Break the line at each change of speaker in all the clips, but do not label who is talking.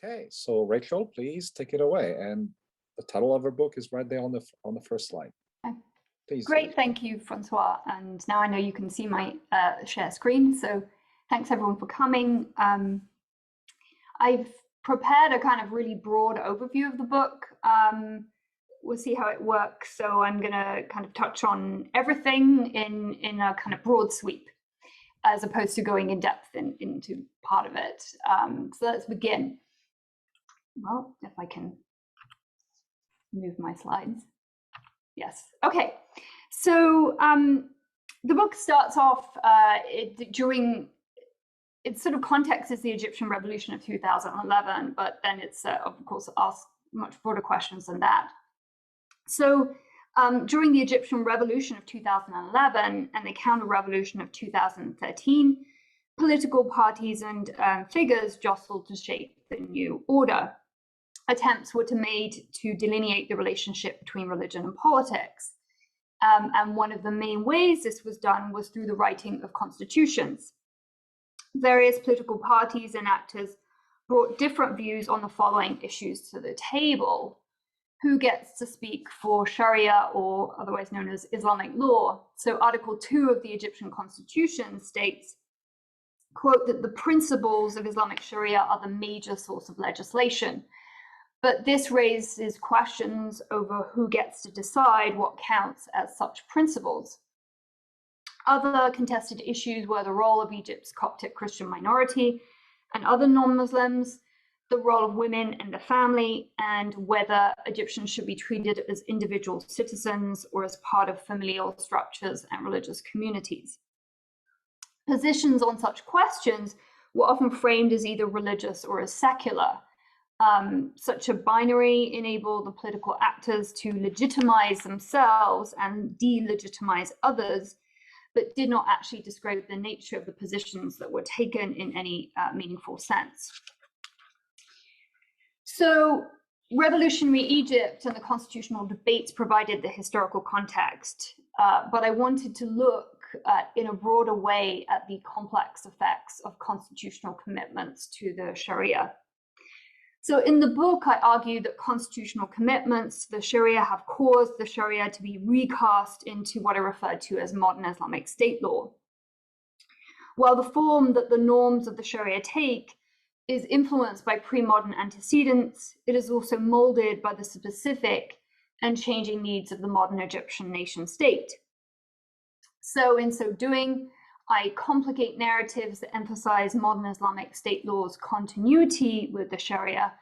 Okay, so Rachel, please take it away. And the title of her book is right there on the first slide. Please.
Great, thank you, Francois. And now I know you can see my share screen. So thanks everyone for coming. I've prepared a kind of really broad overview of the book. We'll see how it works. So I'm going to kind of touch on everything in a kind of broad sweep, as opposed to going in depth into part of it. So let's begin. Well, if I can move my slides. Yes. Okay. So the book starts off during its sort of context is the Egyptian Revolution of 2011, but then it's of course asks much broader questions than that. So during the Egyptian Revolution of 2011 and the counter-revolution of 2013, political parties and figures jostled to shape the new order. Attempts were made to delineate the relationship between religion and politics. And one of the main ways this was done was through the writing of constitutions. Various political parties and actors brought different views on the following issues to the table. Who gets to speak for Sharia, or otherwise known as Islamic law? So Article 2 of the Egyptian Constitution states, quote, that the principles of Islamic Sharia are the major source of legislation. But this raises questions over who gets to decide what counts as such principles. Other contested issues were the role of Egypt's Coptic Christian minority and other non-Muslims, the role of women in the family, and whether Egyptians should be treated as individual citizens or as part of familial structures and religious communities. Positions on such questions were often framed as either religious or as secular. Such a binary enabled the political actors to legitimize themselves and delegitimize others, but did not actually describe the nature of the positions that were taken in any meaningful sense. So revolutionary Egypt and the constitutional debates provided the historical context, but I wanted to look in a broader way at the complex effects of constitutional commitments to the Sharia. So in the book, I argue that constitutional commitments to the Sharia have caused the Sharia to be recast into what I referred to as modern Islamic state law. While the form that the norms of the Sharia take is influenced by pre-modern antecedents, it is also molded by the specific and changing needs of the modern Egyptian nation state. So in so doing, I complicate narratives that emphasize modern Islamic state law's continuity with the Sharia,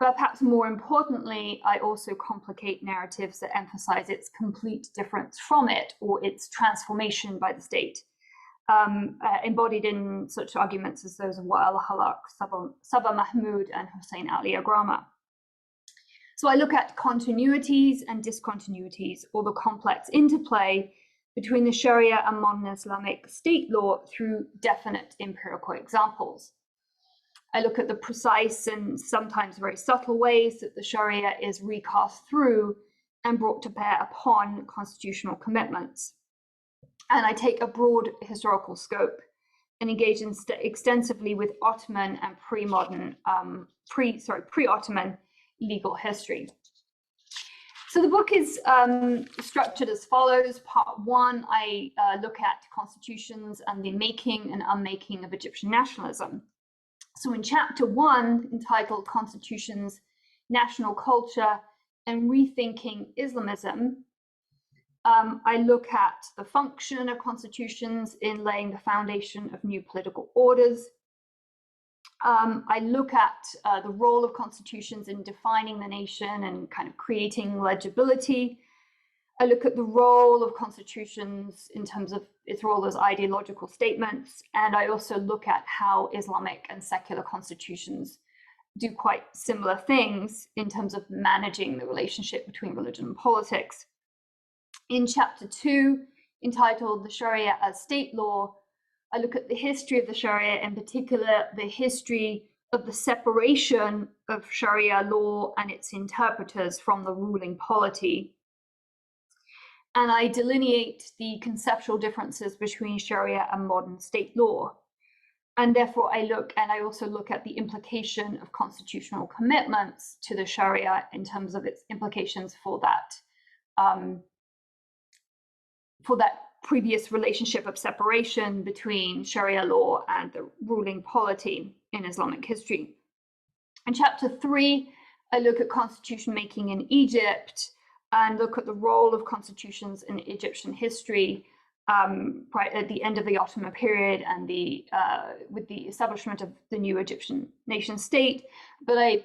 but perhaps more importantly, I also complicate narratives that emphasize its complete difference from it or its transformation by the state, embodied in such arguments as those of Wael Halak, Saba Mahmoud, and Hussein Ali Agrama. So I look at continuities and discontinuities, or the complex interplay between the Sharia and modern Islamic state law through definite empirical examples. I look at the precise and sometimes very subtle ways that the Sharia is recast through and brought to bear upon constitutional commitments. And I take a broad historical scope and engage extensively with Ottoman and pre-Ottoman legal history. So the book is structured as follows. Part 1, I look at constitutions and the making and unmaking of Egyptian nationalism. So in chapter 1, entitled Constitutions, National Culture, and Rethinking Islamism, I look at the function of constitutions in laying the foundation of new political orders. I look at the role of constitutions in defining the nation and kind of creating legibility. I look at the role of constitutions in terms of its role as ideological statements. And I also look at how Islamic and secular constitutions do quite similar things in terms of managing the relationship between religion and politics. In chapter 2, entitled The Sharia as State Law, I look at the history of the Sharia, in particular, the history of the separation of Sharia law and its interpreters from the ruling polity. And I delineate the conceptual differences between Sharia and modern state law. And therefore I also look at the implication of constitutional commitments to the Sharia in terms of its implications for that previous relationship of separation between Sharia law and the ruling polity in Islamic history. In chapter 3, I look at constitution making in Egypt and look at the role of constitutions in Egyptian history at the end of the Ottoman period and with the establishment of the new Egyptian nation state. But I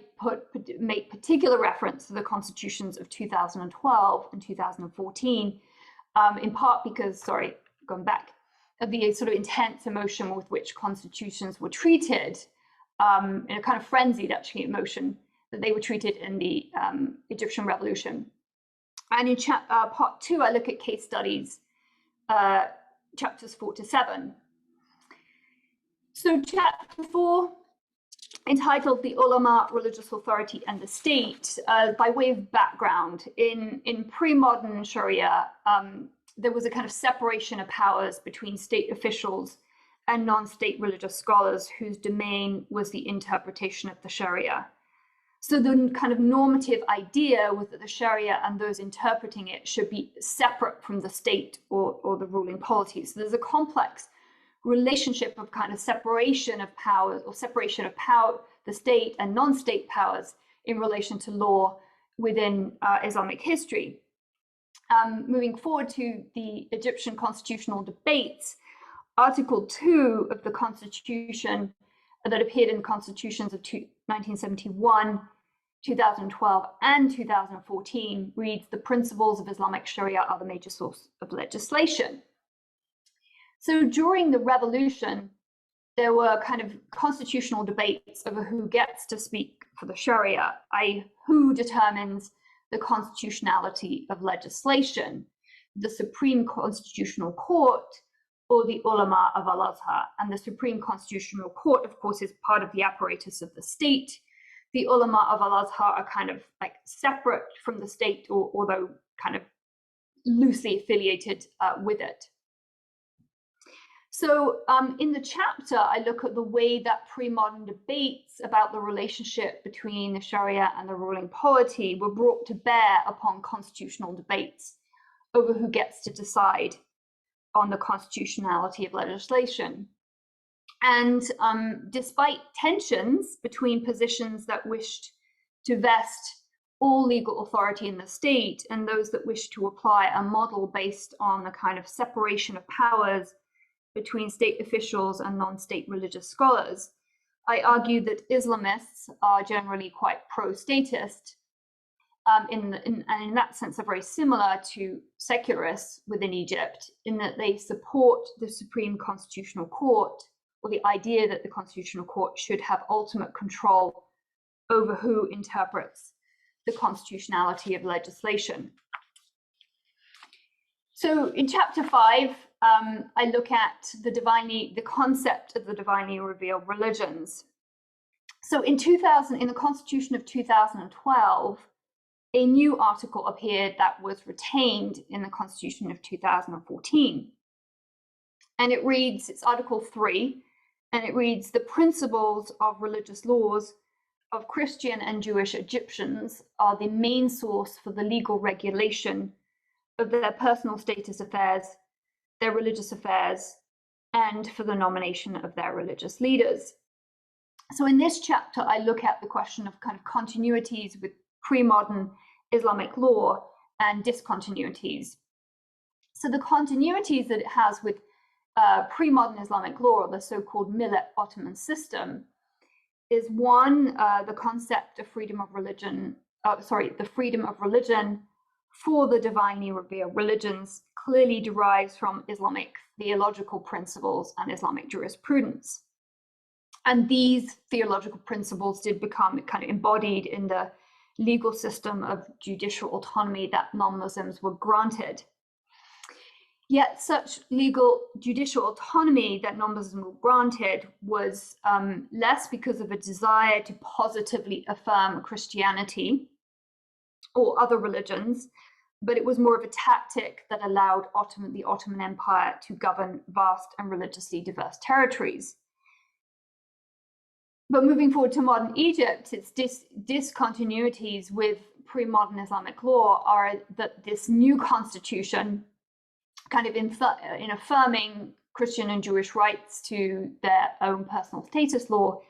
make particular reference to the constitutions of 2012 and 2014, in part because, going back, of the sort of intense emotion with which constitutions were treated, in a kind of frenzied, actually, emotion that they were treated in the Egyptian Revolution. And in part 2, I look at case studies, chapters 4 to 7. So chapter 4, entitled The Ulama, Religious Authority and the State, by way of background, in pre-modern Sharia, there was a kind of separation of powers between state officials and non-state religious scholars whose domain was the interpretation of the Sharia. So the kind of normative idea was that the Sharia and those interpreting it should be separate from the state or the ruling polity. So there's a complex relationship of kind of separation of powers, or separation of power, the state and non-state powers in relation to law within Islamic history. Moving forward to the Egyptian constitutional debates, Article 2 of the Constitution that appeared in constitutions of 1971, 2012, and 2014 reads, "The principles of Islamic Sharia are the major source of legislation." So during the revolution, there were kind of constitutional debates over who gets to speak for the Sharia, i.e., who determines the constitutionality of legislation, the Supreme Constitutional Court or the ulama of Al-Azhar. And the Supreme Constitutional Court, of course, is part of the apparatus of the state. The ulama of Al-Azhar are kind of like separate from the state, or although kind of loosely affiliated with it. So in the chapter, I look at the way that pre-modern debates about the relationship between the Sharia and the ruling polity were brought to bear upon constitutional debates over who gets to decide on the constitutionality of legislation. And despite tensions between positions that wished to vest all legal authority in the state and those that wished to apply a model based on a kind of separation of powers between state officials and non-state religious scholars, I argue that Islamists are generally quite pro-statist, and in that sense are very similar to secularists within Egypt, in that they support the Supreme Constitutional Court, or the idea that the Constitutional Court should have ultimate control over who interprets the constitutionality of legislation. So in chapter 5, I look at the concept of the divinely revealed religions. So in the Constitution of 2012, a new article appeared that was retained in the Constitution of 2014. And it reads, it's Article 3, and it reads, "The principles of religious laws of Christian and Jewish Egyptians are the main source for the legal regulation of their personal status affairs, their religious affairs, and for the nomination of their religious leaders." So in this chapter, I look at the question of kind of continuities with pre-modern Islamic law and discontinuities. So the continuities that it has with pre-modern Islamic law, or the so-called Millet Ottoman system, is one, the concept of freedom of religion, the freedom of religion for the divinely revealed religions clearly derives from Islamic theological principles and Islamic jurisprudence. And these theological principles did become kind of embodied in the legal system of judicial autonomy that non-Muslims were granted. Yet such legal judicial autonomy that non-Muslims were granted was less because of a desire to positively affirm Christianity or other religions, but it was more of a tactic that allowed the Ottoman Empire to govern vast and religiously diverse territories. But moving forward to modern Egypt, its discontinuities with pre-modern Islamic law are that this new constitution, kind of in affirming Christian and Jewish rights to their own personal status law,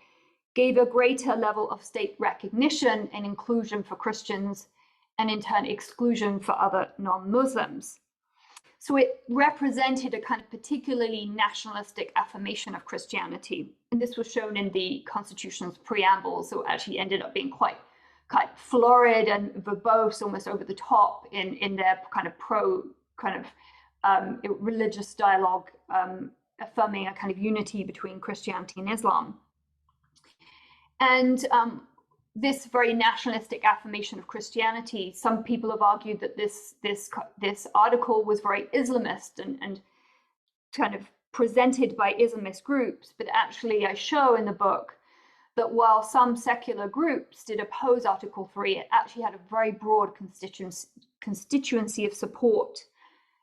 gave a greater level of state recognition and inclusion for Christians, and in turn exclusion for other non-Muslims. So it represented a kind of particularly nationalistic affirmation of Christianity. And this was shown in the Constitution's preamble, so it actually ended up being quite florid and verbose, almost over the top in their kind of religious dialogue, affirming a kind of unity between Christianity and Islam. And this very nationalistic affirmation of Christianity, some people have argued that this article was very Islamist and kind of presented by Islamist groups. But actually, I show in the book that while some secular groups did oppose Article 3, it actually had a very broad constituency of support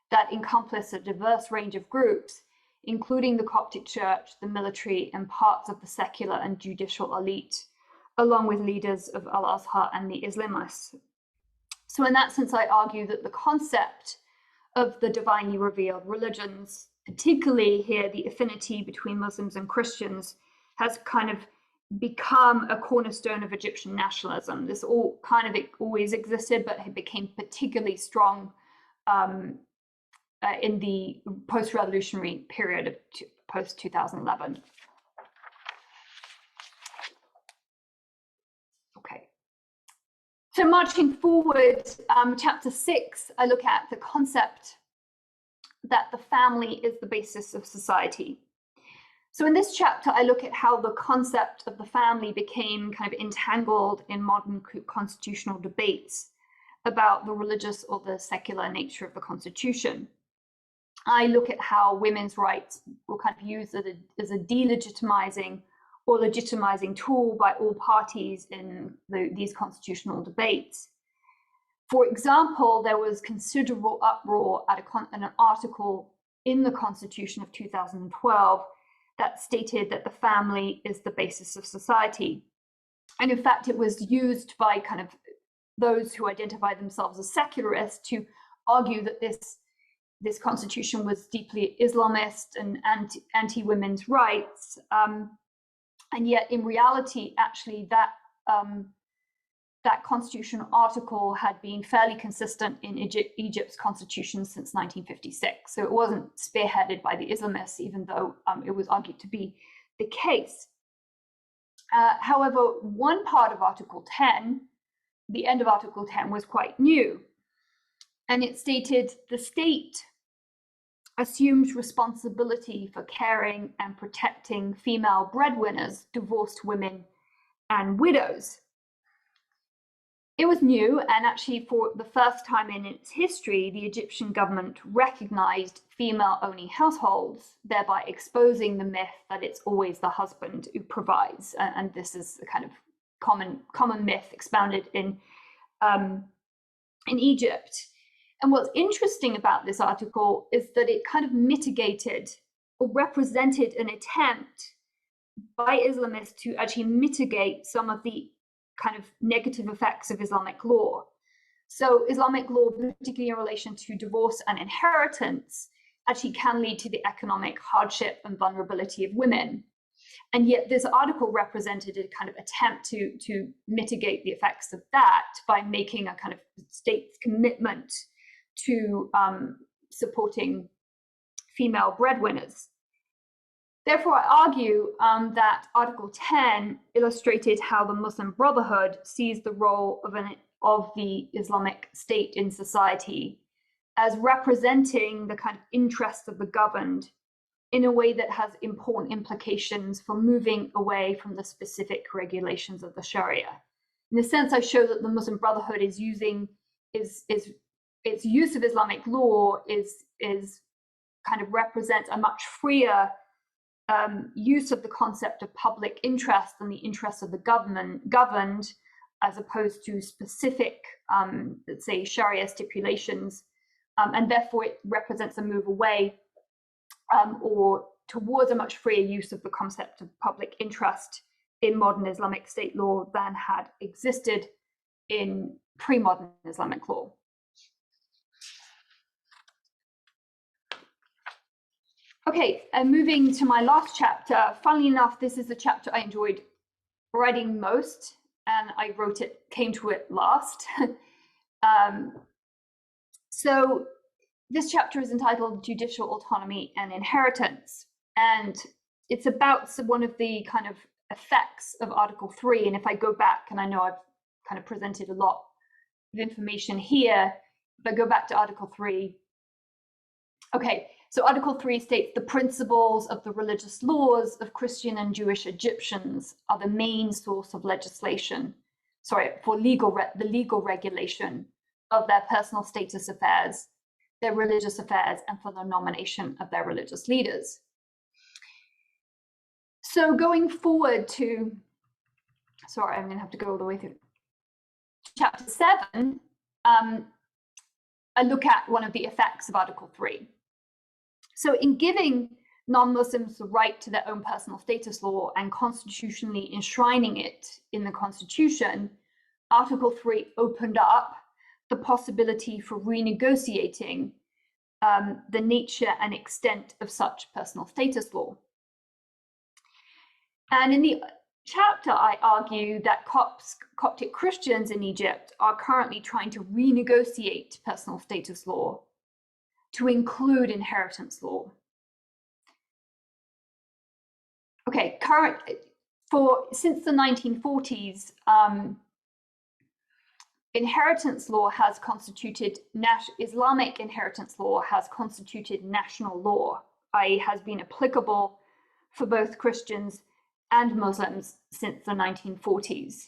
that encompassed a diverse range of groups, including the Coptic Church, the military, and parts of the secular and judicial elite, along with leaders of Al-Azhar and the Islamists. So in that sense, I argue that the concept of the divinely revealed religions, particularly here the affinity between Muslims and Christians, has kind of become a cornerstone of Egyptian nationalism. This all kind of always existed, but it became particularly strong in the post-revolutionary period of post-2011. Okay. So marching forward, chapter 6, I look at the concept that the family is the basis of society. So in this chapter, I look at how the concept of the family became kind of entangled in modern constitutional debates about the religious or the secular nature of the Constitution. I look at how women's rights were kind of used as a delegitimizing or legitimizing tool by all parties in these constitutional debates. For example, there was considerable uproar at an article in the Constitution of 2012 that stated that the family is the basis of society. And in fact, it was used by kind of those who identify themselves as secularists to argue that this constitution was deeply Islamist and anti-women's rights. And yet in reality, actually, that constitutional article had been fairly consistent in Egypt's constitution since 1956. So it wasn't spearheaded by the Islamists, even though it was argued to be the case. However, one part of Article 10, the end of Article 10, was quite new. And it stated, the state assumes responsibility for caring and protecting female breadwinners, divorced women, and widows. It was new, and actually for the first time in its history, the Egyptian government recognized female-only households, thereby exposing the myth that it's always the husband who provides. And this is a kind of common myth expounded in Egypt. And what's interesting about this article is that it kind of mitigated or represented an attempt by Islamists to actually mitigate some of the kind of negative effects of Islamic law. So Islamic law, particularly in relation to divorce and inheritance, actually can lead to the economic hardship and vulnerability of women. And yet this article represented a kind of attempt to mitigate the effects of that by making a kind of state's commitment to supporting female breadwinners. Therefore, I argue that Article 10 illustrated how the Muslim Brotherhood sees the role of the Islamic State in society as representing the kind of interests of the governed in a way that has important implications for moving away from the specific regulations of the Sharia. In a sense, I show that the Muslim Brotherhood is using its use of Islamic law is kind of represents a much freer use of the concept of public interest and the interests of the governed, as opposed to specific, let's say, Sharia stipulations, and therefore it represents a move away or towards a much freer use of the concept of public interest in modern Islamic state law than had existed in pre-modern Islamic law. Okay, and moving to my last chapter. Funnily enough, this is the chapter I enjoyed writing most, and I came to it last. So this chapter is entitled Judicial Autonomy and Inheritance, and it's about one of the kind of effects of Article 3. And if I go back, and I know I've kind of presented a lot of information here, if I go back to Article 3, okay, so Article 3 states the principles of the religious laws of Christian and Jewish Egyptians are the main source of legislation, for the legal regulation of their personal status affairs, their religious affairs, and for the nomination of their religious leaders. So going forward to, sorry, I'm going to have to go all the way through chapter 7, I look at one of the effects of Article 3. So in giving non-Muslims the right to their own personal status law and constitutionally enshrining it in the Constitution, Article 3 opened up the possibility for renegotiating the nature and extent of such personal status law. And in the chapter, I argue that Coptic Christians in Egypt are currently trying to renegotiate personal status law to include inheritance law. Okay, since the 1940s, inheritance law has constituted, Islamic inheritance law has constituted national law, i.e. has been applicable for both Christians and Muslims since the 1940s.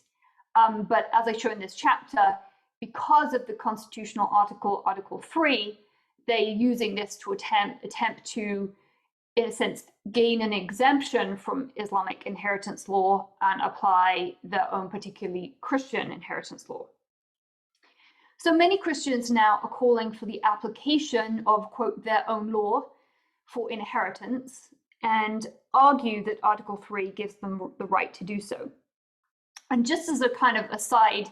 But as I show in this chapter, because of the constitutional Article 3, they're using this to attempt to, in a sense, gain an exemption from Islamic inheritance law and apply their own particularly Christian inheritance law. So many Christians now are calling for the application of, quote, their own law for inheritance and argue that Article 3 gives them the right to do so. And just as a kind of aside,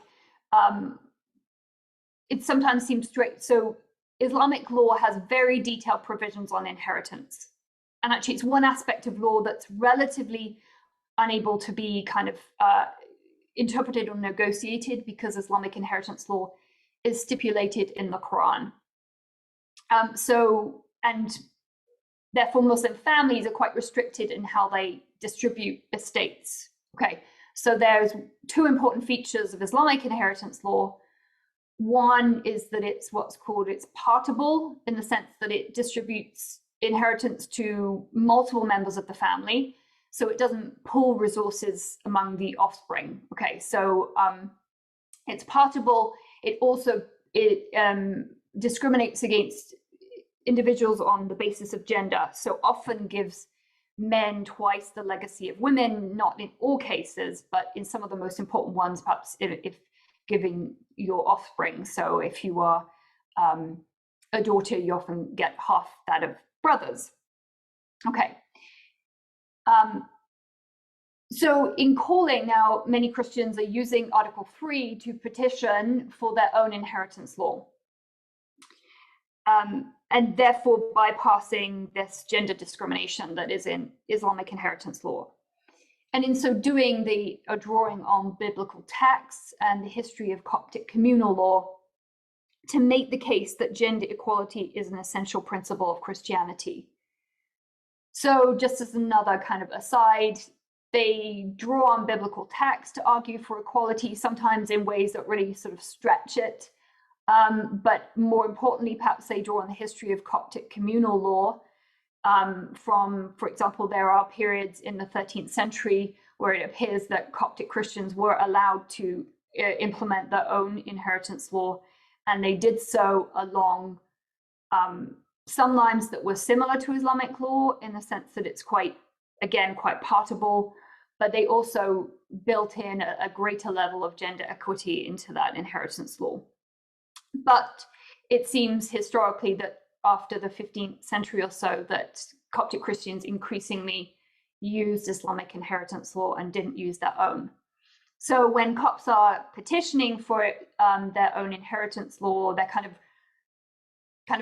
it sometimes seems straight. So Islamic law has very detailed provisions on inheritance. And actually, it's one aspect of law that's relatively unable to be kind of interpreted or negotiated because Islamic inheritance law is stipulated in the Quran. And therefore, Muslim families are quite restricted in how they distribute estates. Okay, so there's two important features of Islamic inheritance law. One is that it's partable in the sense that it distributes inheritance to multiple members of the family, so it doesn't pool resources among the offspring. Okay, so it's partable. It also discriminates against individuals on the basis of gender, so often gives men twice the legacy of women, not in all cases, but in some of the most important ones, perhaps if giving your offspring. So if you are a daughter, you often get half that of brothers. Okay. So in calling now, many Christians are using Article 3 to petition for their own inheritance law. And therefore bypassing this gender discrimination that is in Islamic inheritance law. And in so doing, they are drawing on biblical texts and the history of Coptic communal law to make the case that gender equality is an essential principle of Christianity. So just as another kind of aside, they draw on biblical text to argue for equality, sometimes in ways that really sort of stretch it. But more importantly, perhaps they draw on the history of Coptic communal law. For example, there are periods in the 13th century where it appears that Coptic Christians were allowed to implement their own inheritance law, and they did so along some lines that were similar to Islamic law in the sense that it's quite partable, but they also built in a greater level of gender equity into that inheritance law. But it seems historically that after the 15th century or so that Coptic Christians increasingly used Islamic inheritance law and didn't use their own. So when Copts are petitioning for their own inheritance law, they're kind of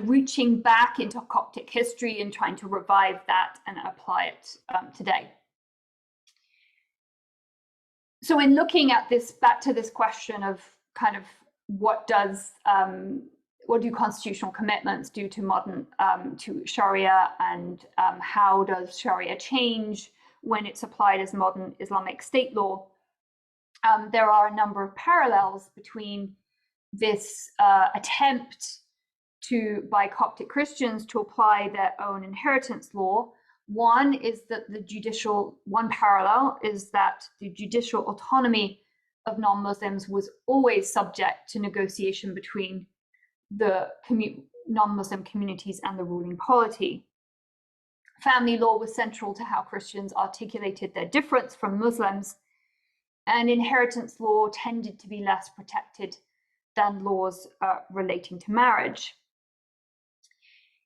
reaching back into Coptic history and trying to revive that and apply it today. So in looking at this, back to this question of kind of what do constitutional commitments do to modern to Sharia, and how does Sharia change when it's applied as modern Islamic state law? There are a number of parallels between this attempt by Coptic Christians to apply their own inheritance law. One parallel is that the judicial autonomy of non-Muslims was always subject to negotiation between the non-Muslim communities and the ruling polity. Family law was central to how Christians articulated their difference from Muslims, and inheritance law tended to be less protected than laws relating to marriage.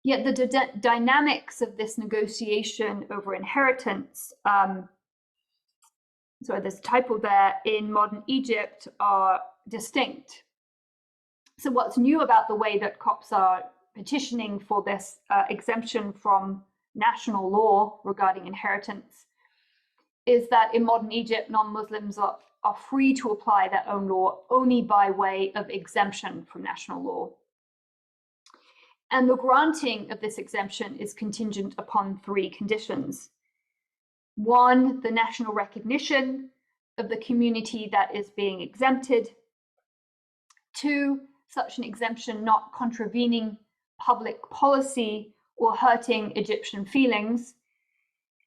Yet the dynamics of this negotiation over inheritance, sorry, there's a typo there, in modern Egypt are distinct. So what's new about the way that Copts are petitioning for this exemption from national law regarding inheritance is that in modern Egypt, non-Muslims are free to apply their own law only by way of exemption from national law. And the granting of this exemption is contingent upon three conditions. One, the national recognition of the community that is being exempted. Two, such an exemption not contravening public policy or hurting Egyptian feelings.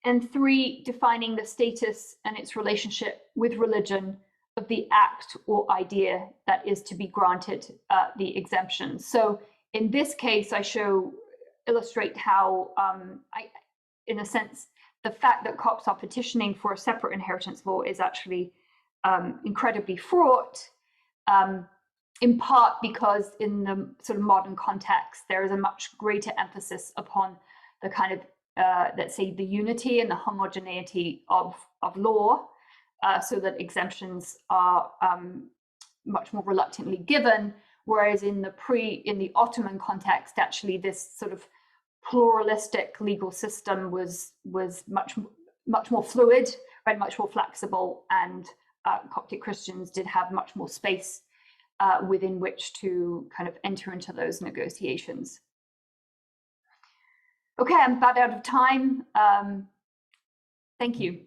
And three, defining the status and its relationship with religion of the act or idea that is to be granted the exemption. So in this case, I illustrate how, in a sense, the fact that Copts are petitioning for a separate inheritance law is actually incredibly fraught, in part because in the sort of modern context, there is a much greater emphasis upon the kind of, let's say, the unity and the homogeneity of law, so that exemptions are much more reluctantly given. Whereas in the Ottoman context, actually, this sort of pluralistic legal system was much more fluid, right, much more flexible, and Coptic Christians did have much more space within which to kind of enter into those negotiations. Okay, I'm about out of time. Thank you.